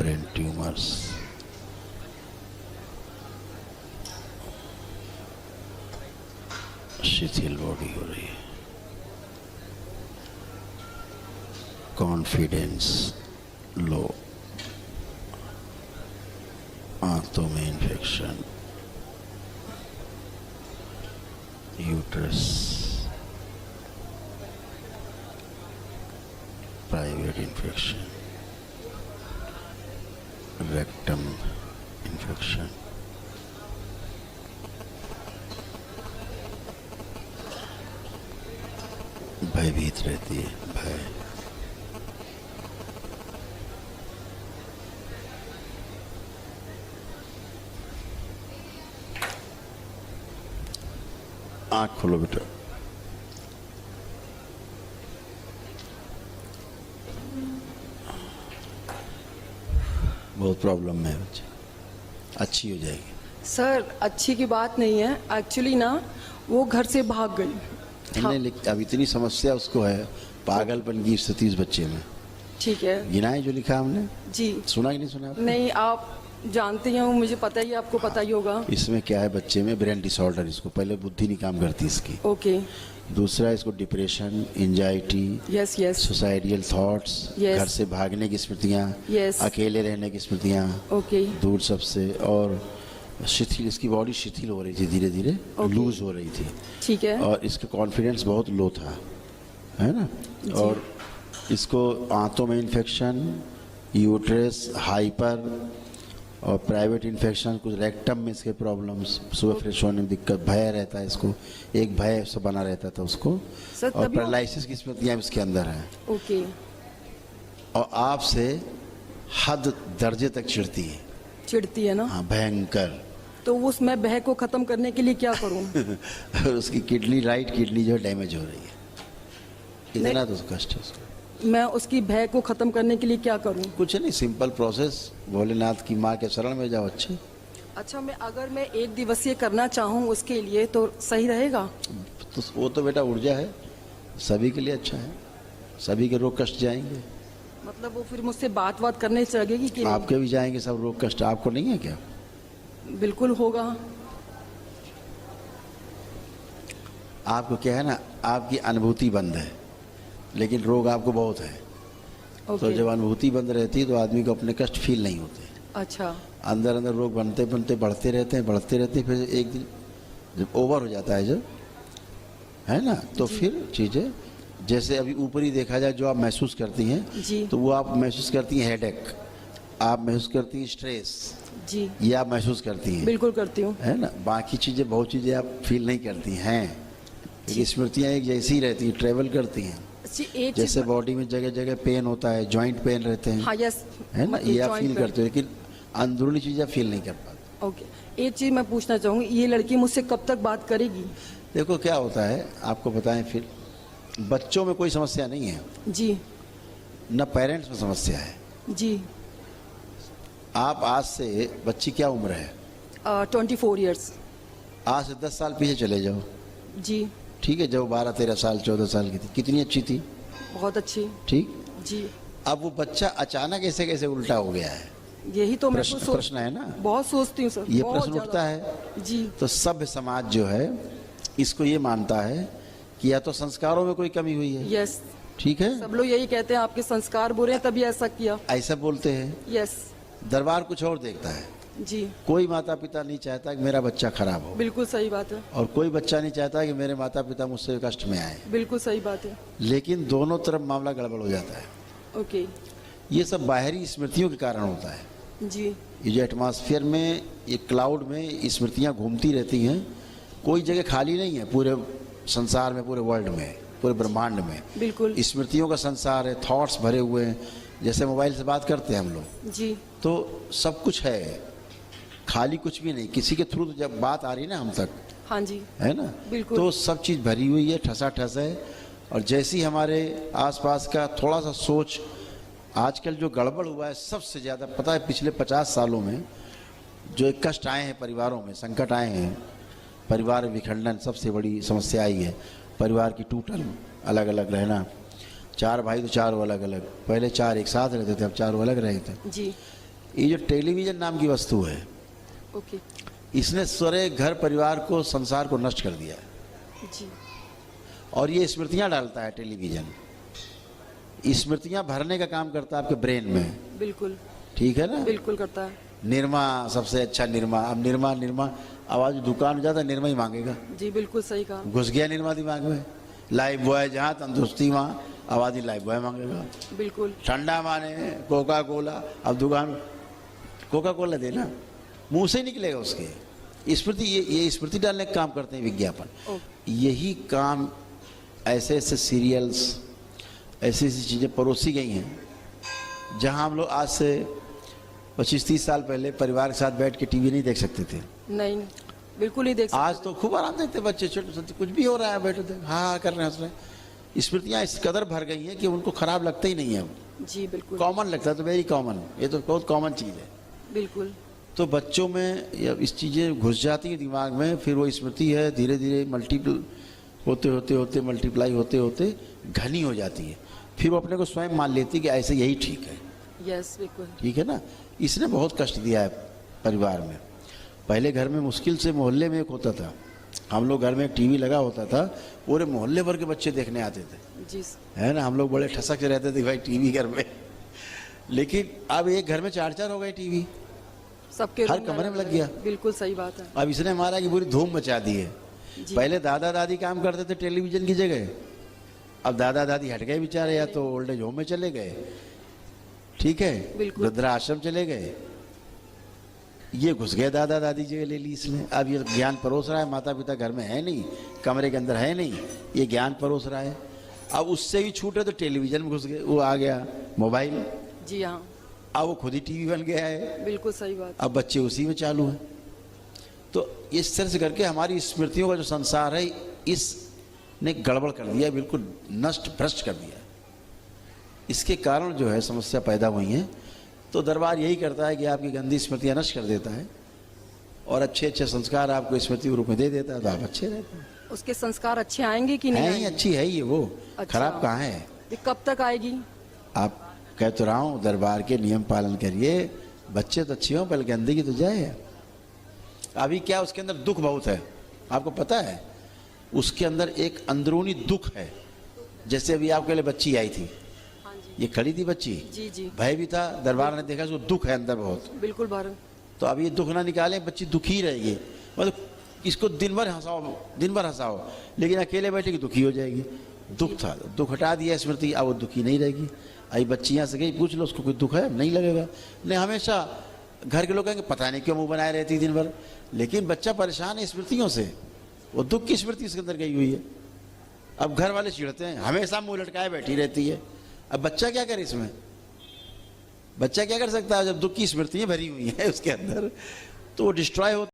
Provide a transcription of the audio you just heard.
Brain tumours, शिथिल body हो रही है, कॉन्फिडेंस लो, आंतों में infection, uterus, private infection, rectum infection, भयभीत रहती है, भय, आँख खोलो बेटा। बहुत प्रॉब्लम में है बच्चे, अच्छी हो जाएगी। सर अच्छी की बात नहीं है, एक्चुअली ना वो घर से भाग गई। नहीं, लेकिन अब इतनी समस्या उसको है, पागलपन की स्थिति इस बच्चे में। ठीक है गिना है जो लिखा हमने, जी। सुना कि नहीं सुना आपने? नहीं, आप जानते हैं, वो मुझे पता ही, आपको पता ही होगा। इसमें क्या है, बच्चे में ब्रेन डिसऑर्डर, इसको पहले बुद्धि नहीं काम करती इसकी। ओके। दूसरा इसको depression, anxiety, yes yes suicidal thoughts, Yes. घर से भागने की स्मृतियाँ, Yes. अकेले रहने की स्मृतियाँ, ओके दूर सबसे, और शिथिल, इसकी बॉडी शिथिल हो रही थी, धीरे धीरे लूज हो रही थी, ठीक है। और इसका कॉन्फिडेंस बहुत लो था, है ना। और इसको आंतों में इन्फेक्शन, यूट्रस, हाइपर और प्राइवेट इन्फेक्शन, कुछ रेक्टम में इसके प्रॉब्लम्स, सुबह फ्रेश होने में दिक्कत, भय रहता है इसको, एक भय से बना रहता था उसको, सर, और तभी पैरालिसिस की स्मृतियाँ इसके अंदर हैं, ओके। और आपसे हद दर्जे तक चिढ़ती है। चिढ़ती है ना? हाँ, भयंकर। तो उस मैं बह को खत्म करने के लिए क्या करूं? उसकी किडनी, राइट किडनी जो है डैमेज हो रही है, इतना तो कष्ट है उसको। मैं उसकी भय को खत्म करने के लिए क्या करूं? कुछ नहीं, सिंपल प्रोसेस, भोलेनाथ की माँ के शरण में जाओ। अच्छे, अच्छा, अगर मैं 1 दिवसीय करना चाहूँ उसके लिए तो सही रहेगा? तो वो तो बेटा ऊर्जा है, सभी के लिए अच्छा है, सभी के रोग कष्ट जाएंगे। मतलब वो फिर मुझसे बात करने लगेगी कि नहीं? आपके भी जाएंगे सब रोग कष्ट, आपको नहीं है क्या? बिल्कुल होगा। आपको क्या है ना, आपकी अनुभूति बंद है, लेकिन रोग आपको बहुत है। ओके। तो जब अनुभूति बंद रहती है तो आदमी को अपने कष्ट फील नहीं होते। अच्छा। अंदर अंदर रोग बनते बनते बढ़ते रहते हैं, फिर एक दिन जब ओवर हो जाता है, जब, है ना, तो फिर चीज़ें, जैसे अभी ऊपरी देखा जाए जो आप महसूस करती हैं, जी। तो वो आप महसूस करती हैं हेडेक, आप महसूस करती हैं स्ट्रेस, जी ये आप महसूस करती हैं, बिल्कुल करती हूँ। है ना। बाकी चीज़ें, बहुत चीज़ें आप फील नहीं करती हैं, लेकिन स्मृतियाँ एक जैसी ही रहती हैं, ट्रेवल करती हैं। जी, एक जैसे चीज़- बॉडी में जगह जगह पेन होता है, जॉइंट पेन रहते हैं, हाँ यस, है ना, ये आप joint फील pain। करते हो, लेकिन अंदरूनी चीज़ें फील नहीं कर पाते। ओके। एक चीज मैं पूछना चाहूंगी, ये लड़की मुझसे कब तक बात करेगी? देखो क्या होता है, आपको बताएं, फिर बच्चों में कोई समस्या नहीं है, जी न पेरेंट्स में समस्या है। जी। आप आज से, बच्ची क्या उम्र है? 24 ईयर्स। आज से 10 साल पीछे चले जाओ, जी। ठीक है, जब 12-13 साल 14 साल की थी, कितनी अच्छी थी, बहुत अच्छी। ठीक। जी। अब वो बच्चा अचानक ऐसे कैसे उल्टा हो गया है, यही तो मैं प्रश्न है ना, बहुत सोचती हूँ सर, ये बहुत प्रश्न ज्यादा। उठता है। जी। तो सभ्य समाज जो है इसको ये मानता है कि या तो संस्कारों में कोई कमी हुई है, यस। ठीक है, सब लोग यही कहते हैं आपके संस्कार बुरे हैं तभी ऐसा किया। ऐसा बोलते हैं। यस। दरबार कुछ और देखता है, जी कोई माता पिता नहीं चाहता कि मेरा बच्चा खराब हो, बिल्कुल सही बात है। और कोई बच्चा नहीं चाहता कि मेरे माता पिता मुझसे कष्ट में आए, बिल्कुल सही बात है। लेकिन दोनों तरफ मामला गड़बड़ हो जाता है। ओके। ये सब बाहरी स्मृतियों के कारण होता है। जी। ये जो एटमॉस्फेयर में, ये क्लाउड में स्मृतियाँ घूमती रहती हैं, कोई जगह खाली नहीं है पूरे संसार में, पूरे वर्ल्ड में, पूरे ब्रह्मांड में बिल्कुल। स्मृतियों का संसार है, थॉट्स भरे हुए हैं। जैसे मोबाइल से बात करते हैं हम लोग, जी तो सब कुछ है, खाली कुछ भी नहीं। किसी के थ्रू जब बात आ रही है ना हम तक, हाँ जी है ना, बिल्कुल। तो सब चीज़ भरी हुई है, ठसा ठस है। और जैसी हमारे आसपास का थोड़ा सा सोच, आजकल जो गड़बड़ हुआ है सबसे ज़्यादा, पता है पिछले 50 सालों में जो एक कष्ट आए हैं परिवारों में, संकट आए हैं, परिवार विखंडन सबसे बड़ी समस्या आई है। परिवार की टूटन, अलग अलग रहना, 4 भाई तो 4 अलग अलग, पहले 4 एक साथ रहते थे, अब 4 अलग रहते। जी। ये जो टेलीविजन नाम की वस्तु है, ओके। इसने सारे घर परिवार को, संसार को नष्ट कर दिया है। जी। और ये स्मृतियां डालता है टेलीविजन, स्मृतियां भरने का काम करता है आपके ब्रेन में। बिल्कुल। ठीक है ना? बिल्कुल करता है। निरमा सबसे अच्छा, निरमा। अब निरमा निरमा आवाज दुकान में जाता निरमा ही मांगेगा। जी बिल्कुल सही कहा। घुस गया निरमा दिमाग में। लाइफ बॉय जहाँ तंदुरुस्ती वहाँ आवाज ही लाइफ बॉय मांगेगा। बिल्कुल। ठंडा माने कोका कोला, अब दुकान कोका कोला देना, मुंह से ही निकलेगा उसके। स्मृति, ये स्मृति डालने का काम करते हैं विज्ञापन। यही काम ऐसे ऐसे सीरियल्स, ऐसी ऐसी चीज़ें परोसी गई हैं जहां हम लोग आज से 25-30 साल पहले परिवार के साथ बैठ के टीवी नहीं देख सकते थे। नहीं, बिल्कुल नहीं देख सकते। आज तो खूब आराम देखते बच्चे, छोटे छोटे, कुछ भी हो रहा है बैठे थे हाँ कर रहे हैं, हंस रहे हैं। स्मृतियाँ इस कदर भर गई हैं कि उनको खराब लगता ही नहीं है। जी बिल्कुल। कॉमन लगता है, तो वेरी कॉमन, ये तो बहुत कॉमन चीज़ है। बिल्कुल। तो बच्चों में इस चीज़ें घुस जाती हैं दिमाग में, फिर वो स्मृति है धीरे धीरे मल्टीपल होते होते होते मल्टीप्लाई होते होते घनी हो जाती है। फिर वो अपने को स्वयं मान लेती है कि ऐसे यही ठीक है। यस बिल्कुल। ठीक है ना? इसने बहुत कष्ट दिया है परिवार में। पहले घर में मुश्किल से मोहल्ले में एक होता था, हम लोग घर में एक टीवी लगा होता था, पूरे मोहल्ले भर के बच्चे देखने आते थे। जी। है ना? हम लोग बड़े ठसक से रहते थे भाई टीवी घर में। लेकिन अब एक घर में 4-4 हो गए टीवी, सबके हर कमरे में लग गया। बिल्कुल सही बात है। अब इसने हमारा की पूरी धूम मचा दी है। पहले दादा दादी काम करते थे टेलीविजन की जगह, अब दादा दादी हट गए बेचारे, या तो ओल्ड एज होम में चले गए, ठीक है, वृद्धाश्रम चले गए। ये घुस गए दादा दादी जगह ले ली इसने। अब ये ज्ञान परोस रहा है, माता पिता घर में है नहीं, कमरे के अंदर है नहीं, ये ज्ञान परोस रहा है। अब उससे भी छूटे तो टेलीविजन में घुस गए, वो आ गया मोबाइल। जी हाँ। अब वो खुद ही टीवी बन गया है। बिल्कुल सही बात। अब बच्चे उसी में चालू हैं। तो इस तरह से करके हमारी स्मृतियों का जो संसार है, इसने गड़बड़ कर दिया, बिल्कुल नष्ट भ्रष्ट कर दिया। इसके कारण जो है समस्या पैदा हुई है। तो दरबार यही करता है कि आपकी गंदी स्मृतियां नष्ट कर देता है और अच्छे अच्छे संस्कार आपको स्मृति के रूप में दे देता है, तो आप अच्छे रहते हैं। उसके संस्कार अच्छे आएंगे कि नहीं? नहीं, अच्छी है ये, वो अच्छा। खराब कहाँ है? ये कब तक आएगी? आप कह तो रहा हूँ, दरबार के नियम पालन करिए, बच्चे तो अच्छे हों, पहले गंदगी तो जाए। अभी क्या उसके अंदर दुख बहुत है, आपको पता है? उसके अंदर एक अंदरूनी दुख है। जैसे अभी आपके लिए बच्ची आई थी, ये खड़ी थी बच्ची, जी जी, भय भी था, दरबार ने देखा उसको दुख है अंदर बहुत। बिल्कुल भारत। तो अब ये दुख ना निकाले, बच्ची दुखी रहेगी। मतलब इसको दिन भर हंसाओ, लेकिन अकेले बैठेगी दुखी हो जाएगी। दुख था, दुख हटा दिया स्मृति, अब वो दुखी नहीं रहेगी। आई बच्ची यहाँ से गई, पूछ लो उसको कोई दुख है, नहीं लगेगा। नहीं, हमेशा घर के लोग कहेंगे पता नहीं क्यों मुंह बनाए रहती दिन भर, लेकिन बच्चा परेशान है स्मृतियों से, वो दुख की स्मृति इसके अंदर गई हुई है। अब घर वाले चिढ़ते हैं, हमेशा मुंह लटकाए बैठी रहती है। अब बच्चा क्या करे इसमें? बच्चा क्या कर सकता है जब दुख की स्मृतियां भरी हुई हैं उसके अंदर? तो वो डिस्ट्रॉय होता